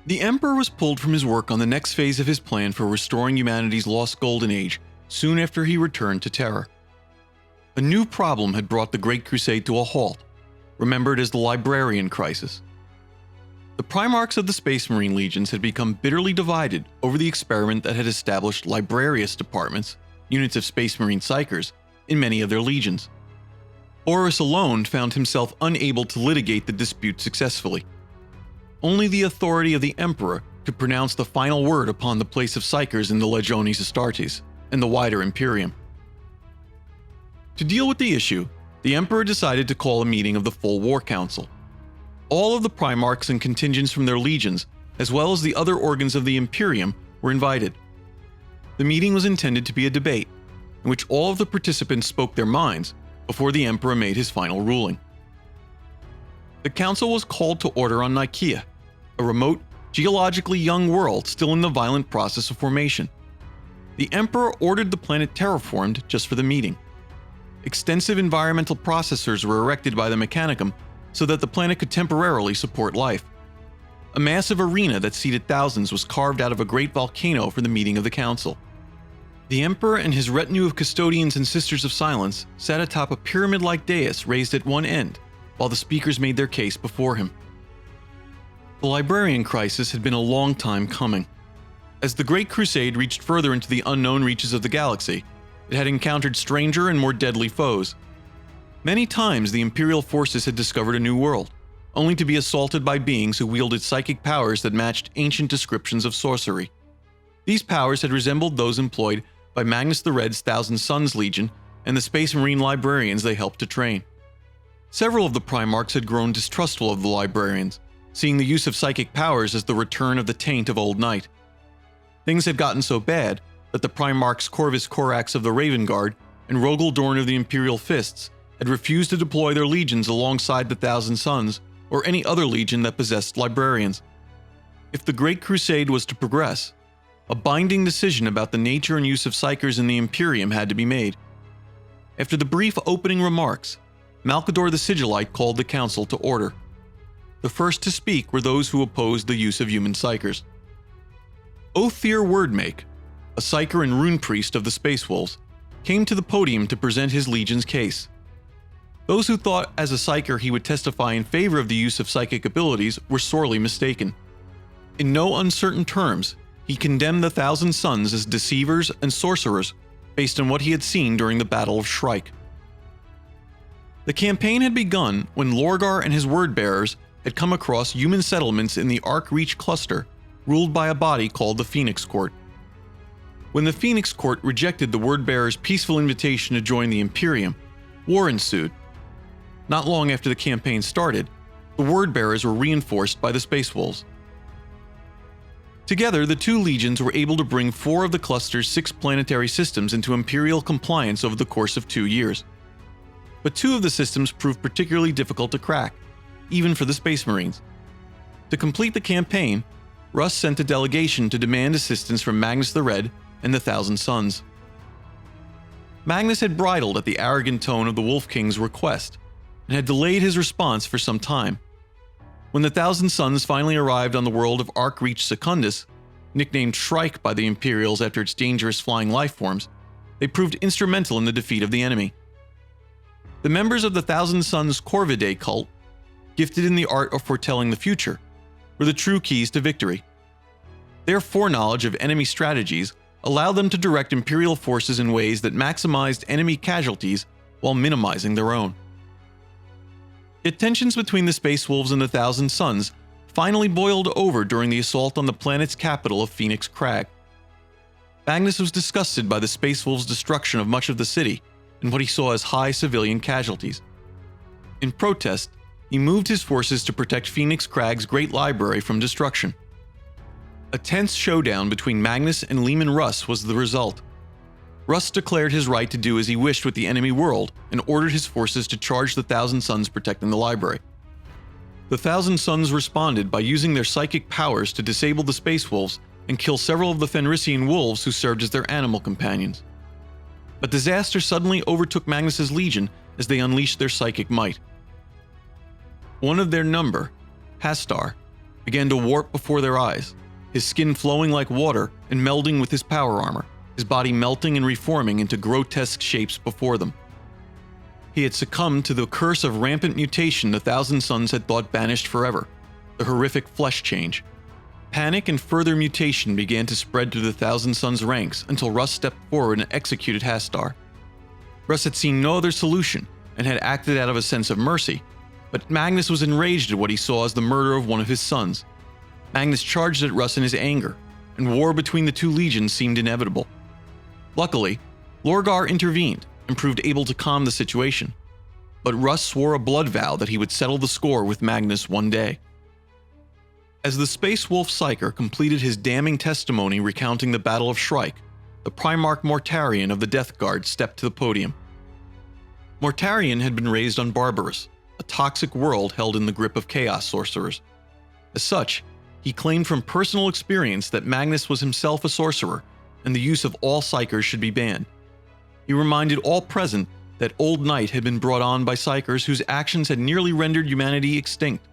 The Emperor was pulled from his work on the next phase of his plan for restoring humanity's lost golden age soon after he returned to Terra. A new problem had brought the Great Crusade to a halt, remembered as the Librarian Crisis. The Primarchs of the Space Marine Legions had become bitterly divided over the experiment that had established librarius departments, units of Space Marine psykers, in many of their legions. Horus alone found himself unable to litigate the dispute successfully. Only the authority of the Emperor could pronounce the final word upon the place of psykers in the Legiones Astartes and the wider Imperium. To deal with the issue, the Emperor decided to call a meeting of the full War Council. All of the Primarchs and contingents from their legions, as well as the other organs of the Imperium, were invited. The meeting was intended to be a debate, in which all of the participants spoke their minds before the Emperor made his final ruling. The council was called to order on Nikaea, a remote, geologically young world still in the violent process of formation. The Emperor ordered the planet terraformed just for the meeting. Extensive environmental processors were erected by the Mechanicum so that the planet could temporarily support life. A massive arena that seated thousands was carved out of a great volcano for the meeting of the council. The Emperor and his retinue of custodians and Sisters of Silence sat atop a pyramid-like dais raised at one end, while the speakers made their case before him. The Librarian Crisis had been a long time coming. As the Great Crusade reached further into the unknown reaches of the galaxy, it had encountered stranger and more deadly foes. Many times the Imperial forces had discovered a new world, only to be assaulted by beings who wielded psychic powers that matched ancient descriptions of sorcery. These powers had resembled those employed by Magnus the Red's Thousand Sons Legion and the Space Marine librarians they helped to train. Several of the Primarchs had grown distrustful of the librarians, seeing the use of psychic powers as the return of the taint of old night. Things had gotten so bad that the Primarchs Corvus Corax of the Raven Guard and Rogel Dorn of the Imperial Fists had refused to deploy their legions alongside the Thousand Sons or any other legion that possessed librarians. If the Great Crusade was to progress, a binding decision about the nature and use of psykers in the Imperium had to be made. After the brief opening remarks, Malkador the Sigillite called the council to order. The first to speak were those who opposed the use of human psykers. Othir Wordmake, a psyker and rune priest of the Space Wolves, came to the podium to present his legion's case. Those who thought as a psyker he would testify in favor of the use of psychic abilities were sorely mistaken. In no uncertain terms, he condemned the Thousand Sons as deceivers and sorcerers based on what he had seen during the Battle of Shrike. The campaign had begun when Lorgar and his word-bearers had come across human settlements in the Arc Reach cluster, ruled by a body called the Phoenix Court. When the Phoenix Court rejected the word-bearers' peaceful invitation to join the Imperium, war ensued. Not long after the campaign started, the word-bearers were reinforced by the Space Wolves. Together, the two legions were able to bring 4 of the cluster's 6 planetary systems into Imperial compliance over the course of 2 years. But 2 of the systems proved particularly difficult to crack, even for the Space Marines. To complete the campaign, Russ sent a delegation to demand assistance from Magnus the Red and the Thousand Sons. Magnus had bridled at the arrogant tone of the Wolf King's request, and had delayed his response for some time. When the Thousand Sons finally arrived on the world of Arc Reach Secundus, nicknamed Shrike by the Imperials after its dangerous flying lifeforms, they proved instrumental in the defeat of the enemy. The members of the Thousand Sons Corvidae cult, gifted in the art of foretelling the future, were the true keys to victory. Their foreknowledge of enemy strategies allowed them to direct Imperial forces in ways that maximized enemy casualties while minimizing their own. Yet tensions between the Space Wolves and the Thousand Sons finally boiled over during the assault on the planet's capital of Phoenix Crag. Magnus was disgusted by the Space Wolves' destruction of much of the city and what he saw as high civilian casualties. In protest, he moved his forces to protect Phoenix Crag's great library from destruction. A tense showdown between Magnus and Leman Russ was the result. Russ declared his right to do as he wished with the enemy world and ordered his forces to charge the Thousand Sons protecting the library. The Thousand Sons responded by using their psychic powers to disable the Space Wolves and kill several of the Fenrisian wolves who served as their animal companions. But disaster suddenly overtook Magnus's legion as they unleashed their psychic might. One of their number, Hastar, began to warp before their eyes, his skin flowing like water and melding with his power armor, his body melting and reforming into grotesque shapes before them. He had succumbed to the curse of rampant mutation the Thousand Sons had thought banished forever, the horrific flesh change. Panic and further mutation began to spread through the Thousand Sons' ranks until Russ stepped forward and executed Hastar. Russ had seen no other solution and had acted out of a sense of mercy, but Magnus was enraged at what he saw as the murder of one of his sons. Magnus charged at Russ in his anger, and war between the two legions seemed inevitable. Luckily, Lorgar intervened and proved able to calm the situation, but Russ swore a blood vow that he would settle the score with Magnus one day. As the Space Wolf Psyker completed his damning testimony recounting the Battle of Shrike, the Primarch Mortarion of the Death Guard stepped to the podium. Mortarion had been raised on Barbarous, a toxic world held in the grip of chaos sorcerers. As such, he claimed from personal experience that Magnus was himself a sorcerer, and the use of all psykers should be banned. He reminded all present that Old Night had been brought on by psykers whose actions had nearly rendered humanity extinct.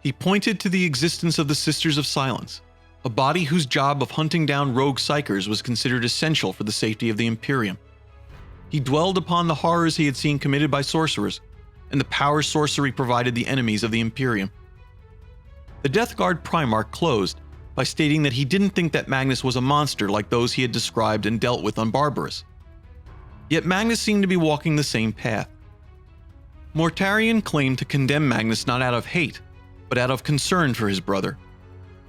He pointed to the existence of the Sisters of Silence, a body whose job of hunting down rogue psykers was considered essential for the safety of the Imperium. He dwelled upon the horrors he had seen committed by sorcerers, and the power sorcery provided the enemies of the Imperium. The Death Guard Primarch closed by stating that he didn't think that Magnus was a monster like those he had described and dealt with on Barbarous. Yet Magnus seemed to be walking the same path. Mortarion claimed to condemn Magnus not out of hate, but out of concern for his brother.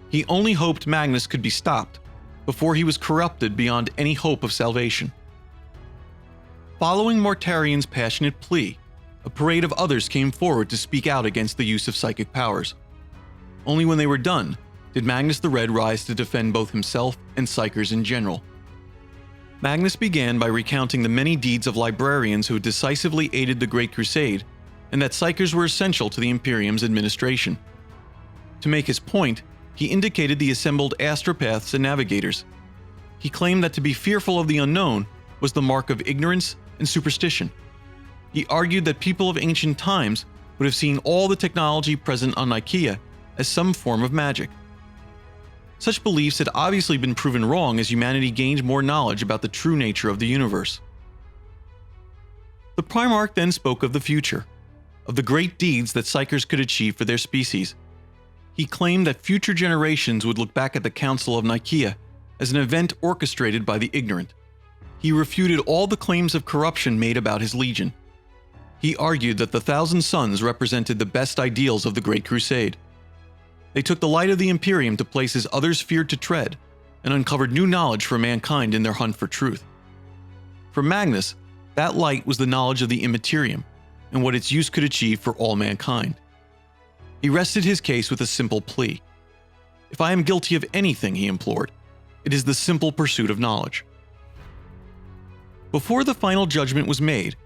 He only hoped Magnus could be stopped before he was corrupted beyond any hope of salvation. Following Mortarion's passionate plea, a parade of others came forward to speak out against the use of psychic powers. Only when they were done did Magnus the Red rise to defend both himself and psykers in general. Magnus began by recounting the many deeds of librarians who had decisively aided the Great Crusade, and that psykers were essential to the Imperium's administration. To make his point, he indicated the assembled astropaths and navigators. He claimed that to be fearful of the unknown was the mark of ignorance and superstition. He argued that people of ancient times would have seen all the technology present on Nikaea as some form of magic. Such beliefs had obviously been proven wrong as humanity gained more knowledge about the true nature of the universe. The Primarch then spoke of the future, of the great deeds that psykers could achieve for their species. He claimed that future generations would look back at the Council of Nikaea as an event orchestrated by the ignorant. He refuted all the claims of corruption made about his legion. He argued that the Thousand Sons represented the best ideals of the Great Crusade. They took the light of the Imperium to places others feared to tread, and uncovered new knowledge for mankind in their hunt for truth. For Magnus, that light was the knowledge of the Immaterium, and what its use could achieve for all mankind. He rested his case with a simple plea. "If I am guilty of anything," he implored, "it is the simple pursuit of knowledge." Before the final judgment was made,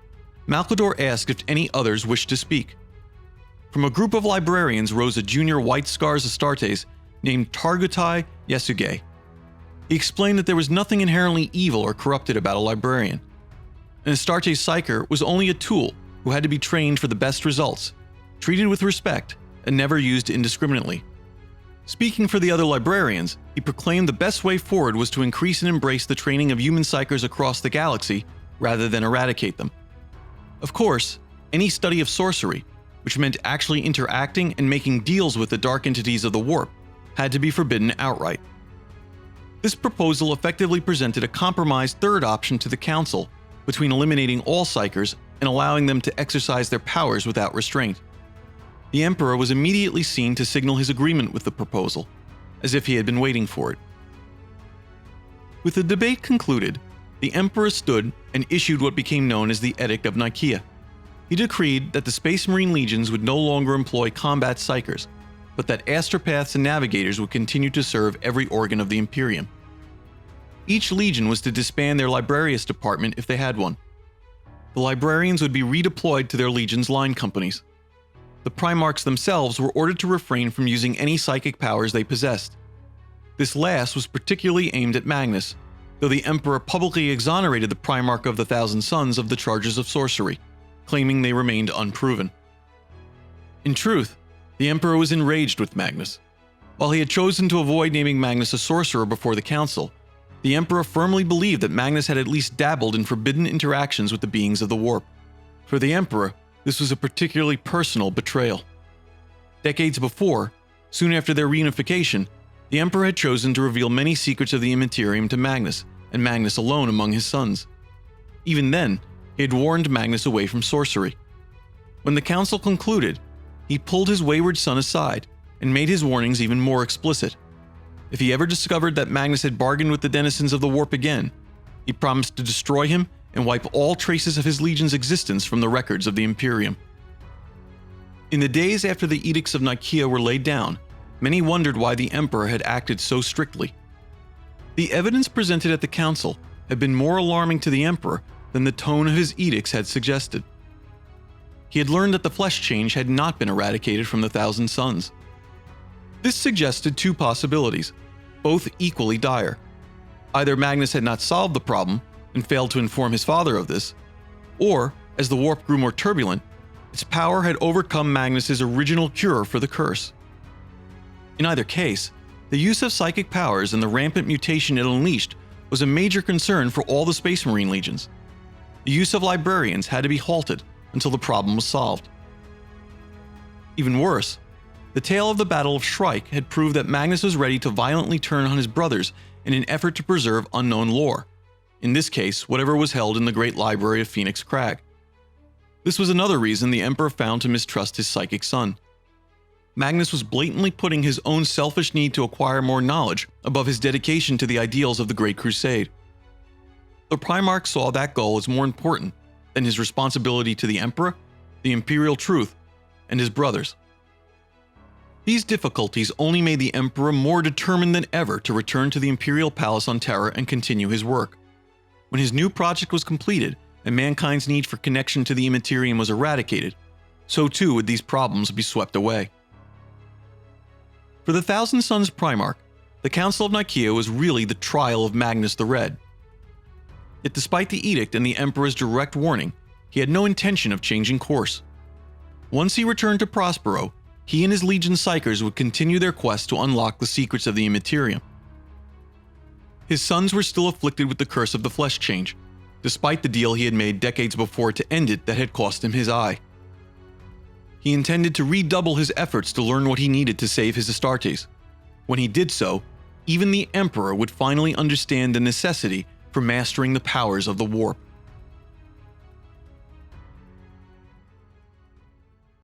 Malcador asked if any others wished to speak. From a group of librarians rose a junior White Scars Astartes named Targutai Yasuge. He explained that there was nothing inherently evil or corrupted about a librarian. An Astartes Psyker was only a tool who had to be trained for the best results, treated with respect, and never used indiscriminately. Speaking for the other librarians, he proclaimed the best way forward was to increase and embrace the training of human psykers across the galaxy rather than eradicate them. Of course, any study of sorcery, which meant actually interacting and making deals with the dark entities of the warp, had to be forbidden outright. This proposal effectively presented a compromised third option to the Council between eliminating all psykers and allowing them to exercise their powers without restraint. The Emperor was immediately seen to signal his agreement with the proposal, as if he had been waiting for it. With the debate concluded, the Emperor stood and issued what became known as the Edict of Nikaea. He decreed that the Space Marine legions would no longer employ combat psykers, but that astropaths and navigators would continue to serve every organ of the Imperium. Each legion was to disband their librarius department if they had one. The librarians would be redeployed to their legion's line companies. The Primarchs themselves were ordered to refrain from using any psychic powers they possessed. This last was particularly aimed at Magnus, though the Emperor publicly exonerated the Primarch of the Thousand Sons of the charges of sorcery, claiming they remained unproven. In truth, the Emperor was enraged with Magnus, While he had chosen to avoid naming Magnus a sorcerer before the council, the Emperor firmly believed that Magnus had at least dabbled in forbidden interactions with the beings of the warp. For the Emperor, this was a particularly personal betrayal. Decades before, soon after their reunification, the Emperor had chosen to reveal many secrets of the Immaterium to Magnus, and Magnus alone among his sons. Even then, he had warned Magnus away from sorcery. When the council concluded, he pulled his wayward son aside and made his warnings even more explicit. If he ever discovered that Magnus had bargained with the denizens of the warp again, he promised to destroy him and wipe all traces of his legion's existence from the records of the Imperium. In the days after the Edicts of Nikaea were laid down, many wondered why the Emperor had acted so strictly. The evidence presented at the council had been more alarming to the Emperor than the tone of his edicts had suggested. He had learned that the flesh change had not been eradicated from the Thousand Sons. This suggested two possibilities, both equally dire. Either Magnus had not solved the problem and failed to inform his father of this, or, as the warp grew more turbulent, its power had overcome Magnus's original cure for the curse. In either case, the use of psychic powers and the rampant mutation it unleashed was a major concern for all the Space Marine legions. The use of librarians had to be halted until the problem was solved. Even worse, the tale of the Battle of Shrike had proved that Magnus was ready to violently turn on his brothers in an effort to preserve unknown lore, in this case, whatever was held in the Great Library of Phoenix Crag. This was another reason the Emperor found to mistrust his psychic son. Magnus was blatantly putting his own selfish need to acquire more knowledge above his dedication to the ideals of the Great Crusade. The Primarch saw that goal as more important than his responsibility to the Emperor, the Imperial truth, and his brothers. These difficulties only made the Emperor more determined than ever to return to the Imperial Palace on Terra and continue his work. When his new project was completed and mankind's need for connection to the Immaterium was eradicated, so too would these problems be swept away. For the Thousand Sons Primarch, the Council of Nikaea was really the trial of Magnus the Red. Yet despite the edict and the Emperor's direct warning, he had no intention of changing course. Once he returned to Prospero, he and his legion psykers would continue their quest to unlock the secrets of the Immaterium. His sons were still afflicted with the curse of the flesh change, despite the deal he had made decades before to end it that had cost him his eye. He intended to redouble his efforts to learn what he needed to save his Astartes. When he did so, even the Emperor would finally understand the necessity for mastering the powers of the warp.